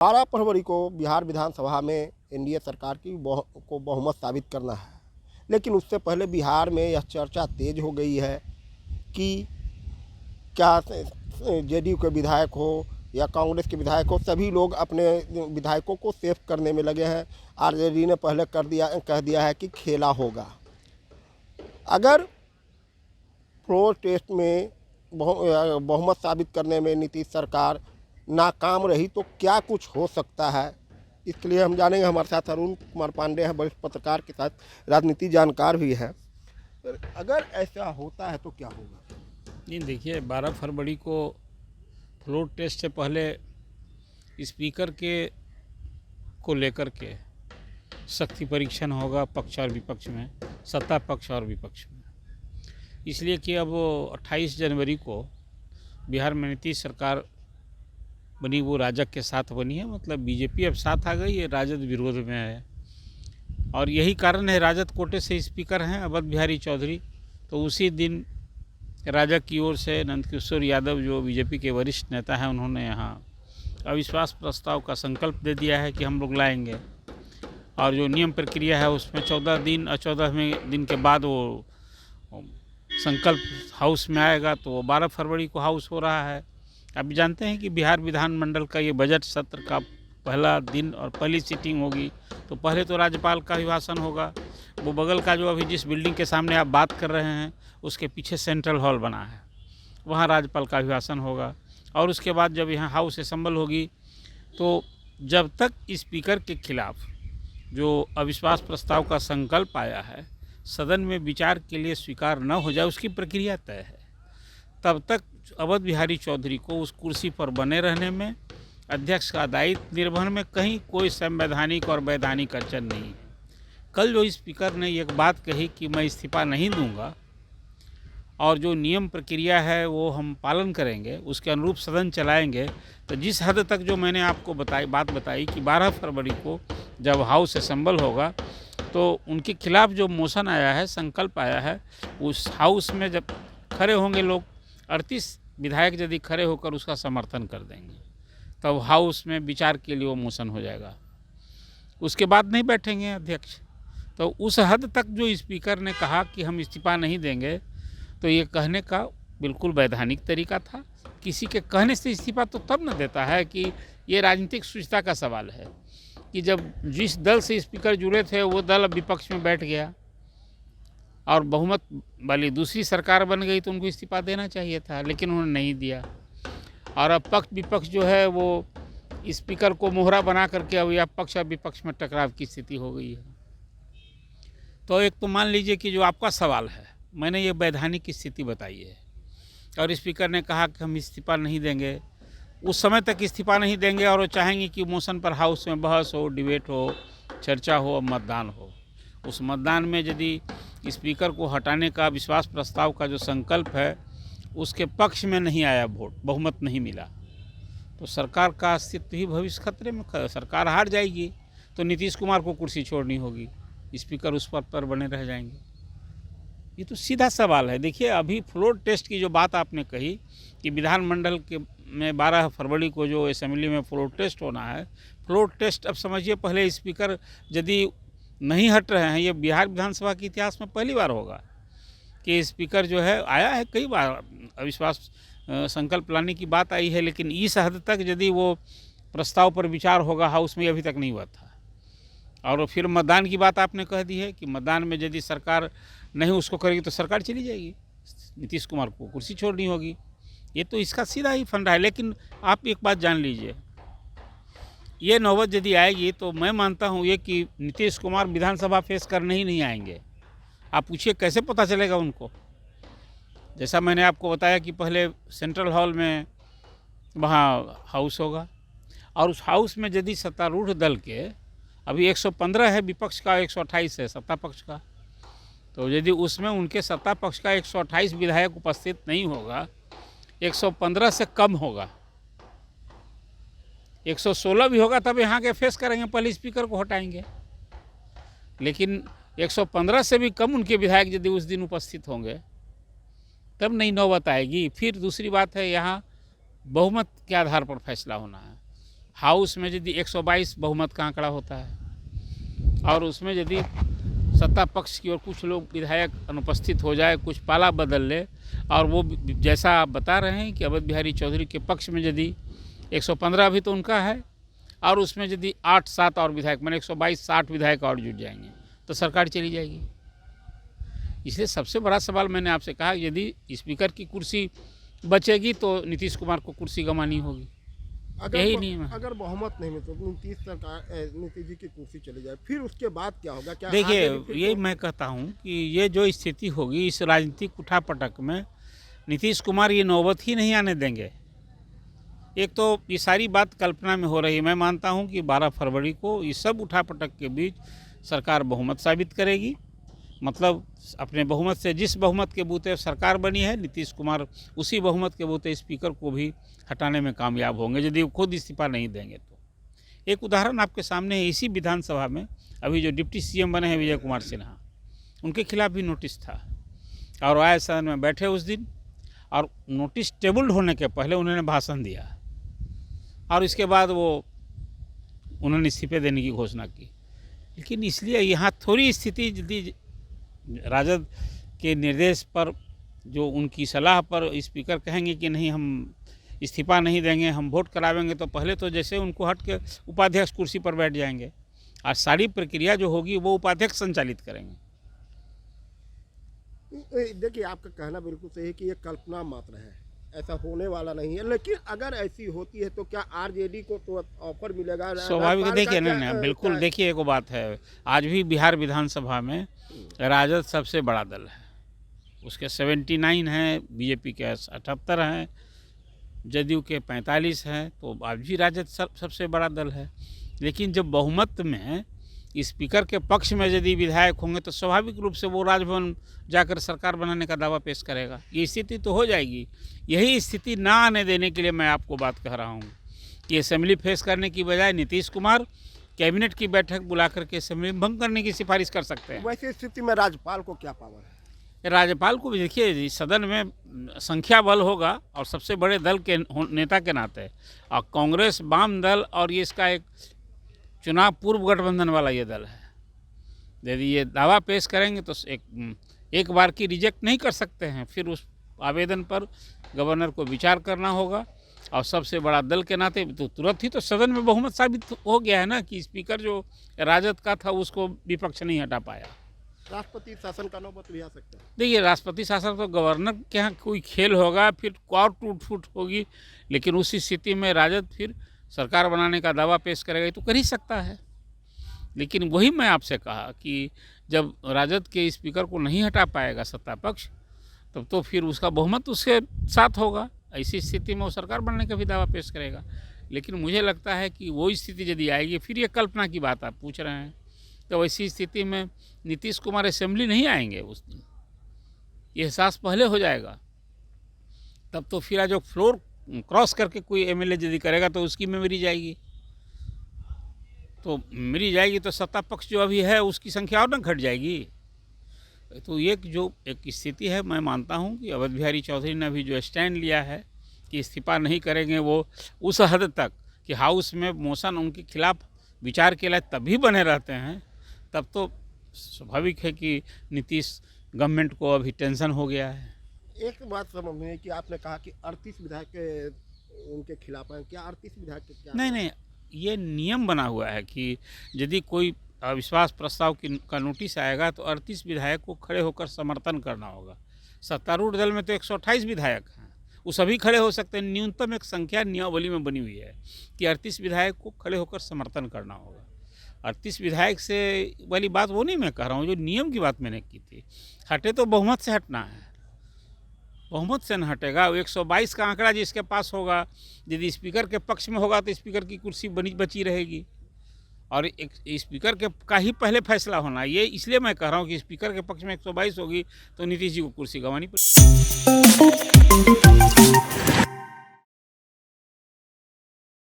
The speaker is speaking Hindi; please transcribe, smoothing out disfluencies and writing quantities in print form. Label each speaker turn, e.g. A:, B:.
A: 12 फरवरी को बिहार विधानसभा में एनडीए सरकार की को बहुमत साबित करना है, लेकिन उससे पहले बिहार में यह चर्चा तेज हो गई है कि क्या जेडीयू के विधायक हो या कांग्रेस के विधायक हो, सभी लोग अपने विधायकों को सेफ करने में लगे हैं। आरजेडी ने पहले कह दिया है कि खेला होगा। अगर फ्लोर टेस्ट में बहुमत साबित करने में नीतीश सरकार नाकाम रही तो क्या कुछ हो सकता है, इसके लिए हम जानेंगे। हमारे साथ अरुण कुमार पांडे हैं, वरिष्ठ पत्रकार के साथ राजनीति जानकार भी है। अगर ऐसा होता है तो क्या होगा?
B: नहीं, देखिए 12 फरवरी को फ्लोर टेस्ट से पहले स्पीकर को लेकर के शक्ति परीक्षण होगा पक्ष और विपक्ष में, सत्ता पक्ष और विपक्ष में। इसलिए कि अब 28 जनवरी को बिहार में नीतीश सरकार बनी, वो राजग के साथ बनी है, मतलब बीजेपी अब साथ आ गई है, राजद विरोध में है। और यही कारण है, राजद कोटे से स्पीकर हैं अवध बिहारी चौधरी, तो उसी दिन राजग की ओर से नंदकिशोर यादव जो बीजेपी के वरिष्ठ नेता हैं, उन्होंने यहाँ अविश्वास प्रस्ताव का संकल्प दे दिया है कि हम लोग लाएंगे। और जो नियम प्रक्रिया है उसमें 14वें दिन के बाद वो संकल्प हाउस में आएगा, तो वो 12 फरवरी को हाउस हो रहा है। आप जानते हैं कि बिहार विधानमंडल का ये बजट सत्र का पहला दिन और पहली सीटिंग होगी, तो पहले तो राज्यपाल का अभिभाषण होगा। वो बगल का जो अभी जिस बिल्डिंग के सामने आप बात कर रहे हैं उसके पीछे सेंट्रल हॉल बना है, वहाँ राज्यपाल का अभिभाषण होगा। और उसके बाद जब यहाँ हाउस असेंबल होगी, तो जब तक स्पीकर के खिलाफ जो अविश्वास प्रस्ताव का संकल्प आया है सदन में विचार के लिए स्वीकार न हो जाए, उसकी प्रक्रिया तय है, तब तक अवध बिहारी चौधरी को उस कुर्सी पर बने रहने में, अध्यक्ष का दायित्व निर्वहन में कहीं कोई संवैधानिक और वैधानिक अड़चन नहीं है। कल जो स्पीकर ने एक बात कही कि मैं इस्तीफा नहीं दूंगा और जो नियम प्रक्रिया है वो हम पालन करेंगे, उसके अनुरूप सदन चलाएंगे, तो जिस हद तक जो मैंने आपको बात बताई कि 12 फरवरी को जब हाउस असेंबल होगा तो उनके खिलाफ जो मोशन आया है, संकल्प आया है, उस हाउस में जब खड़े होंगे लोग, 38 विधायक यदि खड़े होकर उसका समर्थन कर देंगे, तब हाउस में विचार के लिए वो मोशन हो जाएगा। उसके बाद नहीं बैठेंगे अध्यक्ष। तो उस हद तक जो स्पीकर ने कहा कि हम इस्तीफा नहीं देंगे, तो ये कहने का बिल्कुल वैधानिक तरीका था। किसी के कहने से इस्तीफा तो तब न देता है कि ये राजनीतिक शुचिता का सवाल है कि जब जिस दल से स्पीकर जुड़े थे वो दल अब विपक्ष में बैठ गया और बहुमत वाली दूसरी सरकार बन गई, तो उनको इस्तीफा देना चाहिए था, लेकिन उन्होंने नहीं दिया। और अब पक्ष विपक्ष जो है वो स्पीकर को मोहरा बना करके अब यह पक्ष और विपक्ष में टकराव की स्थिति हो गई है। तो एक तो मान लीजिए कि जो आपका सवाल है, मैंने ये वैधानिक स्थिति बताई है और स्पीकर ने कहा कि हम इस्तीफा नहीं देंगे, उस समय तक इस्तीफा नहीं देंगे और वो चाहेंगे कि मोशन पर हाउस में बहस हो, डिबेट हो, चर्चा हो और मतदान हो। उस मतदान में यदि स्पीकर को हटाने का विश्वास प्रस्ताव का जो संकल्प है उसके पक्ष में नहीं आया वोट, बहुमत नहीं मिला, तो सरकार का अस्तित्व ही भविष्य खतरे में, सरकार हार जाएगी, तो नीतीश कुमार को कुर्सी छोड़नी होगी, स्पीकर उस पद पर बने रह जाएंगे। ये तो सीधा सवाल है। देखिए, अभी फ्लोर टेस्ट की जो बात आपने कही कि विधानमंडल के में 12 फरवरी को जो असेंबली में फ्लोर टेस्ट होना है, फ्लोर टेस्ट अब समझिए पहले स्पीकर यदि नहीं हट रहे हैं, ये बिहार विधानसभा के इतिहास में पहली बार होगा कि स्पीकर जो है, आया है कई बार अविश्वास संकल्प लाने की बात आई है, लेकिन इस हद तक यदि वो प्रस्ताव पर विचार होगा हाउस में, अभी तक नहीं हुआ था। और फिर मतदान की बात आपने कह दी है कि मतदान में यदि सरकार नहीं उसको करेगी तो सरकार चली जाएगी, नीतीश कुमार को कुर्सी छोड़नी होगी। ये तो इसका सीधा ही फंडा है। लेकिन आप एक बात जान लीजिए, ये नौबत यदि आएगी तो मैं मानता हूँ ये कि नीतीश कुमार विधानसभा फेस करने ही नहीं आएंगे। आप पूछिए कैसे पता चलेगा उनको। जैसा मैंने आपको बताया कि पहले सेंट्रल हॉल में वहाँ हाउस होगा और उस हाउस में यदि सत्तारूढ़ दल के अभी 115 है विपक्ष का, 128 है सत्ता पक्ष का, तो यदि उसमें उनके सत्ता पक्ष का 128 विधायक उपस्थित नहीं होगा, 115 से कम होगा, 116 भी होगा, तब यहाँ के फेस करेंगे, पहले स्पीकर को हटाएंगे। लेकिन 115 से भी कम उनके विधायक यदि उस दिन उपस्थित होंगे तब नई नौबत आएगी। फिर दूसरी बात है, यहाँ बहुमत के आधार पर फैसला होना है। हाउस में यदि 122 बहुमत का आंकड़ा होता है और उसमें यदि सत्ता पक्ष की ओर कुछ लोग विधायक अनुपस्थित हो जाए, कुछ पाला बदल ले, और वो जैसा आप बता रहे हैं कि अवध बिहारी चौधरी के पक्ष में यदि 115 भी तो उनका है और उसमें यदि 8-7 और विधायक मैंने 122-60 विधायक और जुट जाएंगे तो सरकार चली जाएगी। इसलिए सबसे बड़ा सवाल मैंने आपसे कहा, यदि स्पीकर की कुर्सी बचेगी तो नीतीश कुमार को कुर्सी गंवानी होगी। यही नियम है।
A: अगर बहुमत नहीं मिले तो नीतीश जी की कुर्सी चली जाए, फिर उसके बाद क्या होगा? क्या
B: देखिए,
A: आगे भी फिर
B: यही मैं कहता हूँ कि ये जो स्थिति होगी इस राजनीतिक उठापटक में नीतीश कुमार ये नौबत ही नहीं आने देंगे। एक तो ये सारी बात कल्पना में हो रही है। मैं मानता हूँ कि 12 फरवरी को इस सब उठापटक के बीच सरकार बहुमत साबित करेगी। मतलब अपने बहुमत से, जिस बहुमत के बूते सरकार बनी है, नीतीश कुमार उसी बहुमत के बूते स्पीकर को भी हटाने में कामयाब होंगे यदि वो खुद इस्तीफा नहीं देंगे तो। एक उदाहरण आपके सामने है, इसी विधानसभा में अभी जो डिप्टी सीएम बने हैं विजय कुमार सिन्हा, उनके खिलाफ भी नोटिस था और आए सदन में बैठे उस दिन, और नोटिस टेबल्ड होने के पहले उन्होंने भाषण दिया और इसके बाद वो उन्होंने इस्तीफे देने की घोषणा की। लेकिन इसलिए यहाँ थोड़ी स्थिति यदि राजद के निर्देश पर, जो उनकी सलाह पर स्पीकर कहेंगे कि नहीं हम इस्तीफा नहीं देंगे, हम वोट करावेंगे, तो पहले तो जैसे उनको हट के उपाध्यक्ष कुर्सी पर बैठ जाएंगे और सारी प्रक्रिया जो होगी वो उपाध्यक्ष संचालित करेंगे।
A: देखिए, आपका कहना बिल्कुल सही है कि ये कल्पना मात्र है, ऐसा होने वाला नहीं है। लेकिन अगर ऐसी होती है तो क्या आरजेडी को तो ऑफर मिलेगा?
B: स्वाभाविक, देखिए नहीं, बिल्कुल। देखिए, एक बात है, आज भी बिहार विधानसभा में राजद सबसे बड़ा दल है, उसके 79 हैं, बीजेपी के 78 हैं, जदयू के 45 हैं, तो आज भी राजद सबसे बड़ा दल है। लेकिन जब बहुमत में स्पीकर के पक्ष में यदि विधायक होंगे तो स्वाभाविक रूप से वो राजभवन जाकर सरकार बनाने का दावा पेश करेगा। ये स्थिति तो हो जाएगी। यही स्थिति ना आने देने के लिए मैं आपको बात कह रहा हूँ कि असेंबली फेस करने की बजाय नीतीश कुमार कैबिनेट की बैठक बुला करके असेंबली भंग करने की सिफारिश कर सकते हैं।
A: वैसे स्थिति में राज्यपाल को क्या पावर है?
B: राज्यपाल को भी देखिए, सदन में संख्या बल होगा और सबसे बड़े दल के नेता के नाते, और कांग्रेस, वाम दल और ये इसका एक चुनाव पूर्व गठबंधन वाला ये दल है। यदि ये दावा पेश करेंगे तो एक बार की रिजेक्ट नहीं कर सकते हैं, फिर उस आवेदन पर गवर्नर को विचार करना होगा, और सबसे बड़ा दल के नाते तो तुरंत ही तो सदन में बहुमत साबित हो गया है ना कि स्पीकर जो राजद का था उसको विपक्ष नहीं हटा पाया।
A: राष्ट्रपति शासन का नौबत भी आ सकता है।
B: देखिए, राष्ट्रपति शासन तो गवर्नर के यहाँ कोई खेल होगा, फिर और टूट फूट होगी, लेकिन उसी स्थिति में राजद फिर सरकार बनाने का दावा पेश करेगा तो कर ही सकता है। लेकिन वही मैं आपसे कहा कि जब राजद के स्पीकर को नहीं हटा पाएगा सत्ता पक्ष, तब तो फिर उसका बहुमत उसके साथ होगा। ऐसी स्थिति में वो सरकार बनने का भी दावा पेश करेगा। लेकिन मुझे लगता है कि वो स्थिति यदि आएगी, फिर ये कल्पना की बात आप पूछ रहे हैं, तो वैसी स्थिति में नीतीश कुमार असेंबली नहीं आएंगे उस दिन, ये एहसास पहले हो जाएगा। तब तो फिर जो फ्लोर क्रॉस करके कोई एमएलए यदि करेगा तो उसकी मेमोरी जाएगी, तो मेरी जाएगी तो सत्ता पक्ष जो अभी है उसकी संख्या और न घट जाएगी। तो ये जो एक स्थिति है, मैं मानता हूँ कि अवध बिहारी चौधरी ने अभी जो स्टैंड लिया है कि इस्तीफा नहीं करेंगे, वो उस हद तक कि हाउस में मोशन उनके खिलाफ विचार के लिए तभी बने रहते हैं, तब तो स्वाभाविक है कि नीतीश गवर्नमेंट को अभी टेंशन हो गया है।
A: एक बात समझ में कि आपने कहा कि 38 विधायक उनके खिलाफ हैं, क्या 38 विधायक के क्या?
B: नहीं, ये नियम बना हुआ है कि यदि कोई अविश्वास प्रस्ताव का नोटिस आएगा तो 38 विधायक को खड़े होकर समर्थन करना होगा। सत्तारूढ़ दल में तो 128 विधायक हैं, वो सभी खड़े हो सकते हैं। न्यूनतम एक संख्या नियमावली में बनी हुई है कि 38 विधायक को खड़े होकर समर्थन करना होगा। 38 विधायक से वाली बात वो नहीं मैं कह रहा हूँ, जो नियम की बात मैंने की थी। हटे तो बहुमत से हटना है, बहुमत से न हटेगा। 122 का आंकड़ा जिसके पास होगा, यदि स्पीकर के पक्ष में होगा तो स्पीकर की कुर्सी बची रहेगी, और एक स्पीकर का ही पहले फैसला होना। ये इसलिए मैं कह रहा हूँ कि स्पीकर के पक्ष में 122 होगी तो नीतीश जी को कुर्सी गंवानी पड़ेगी।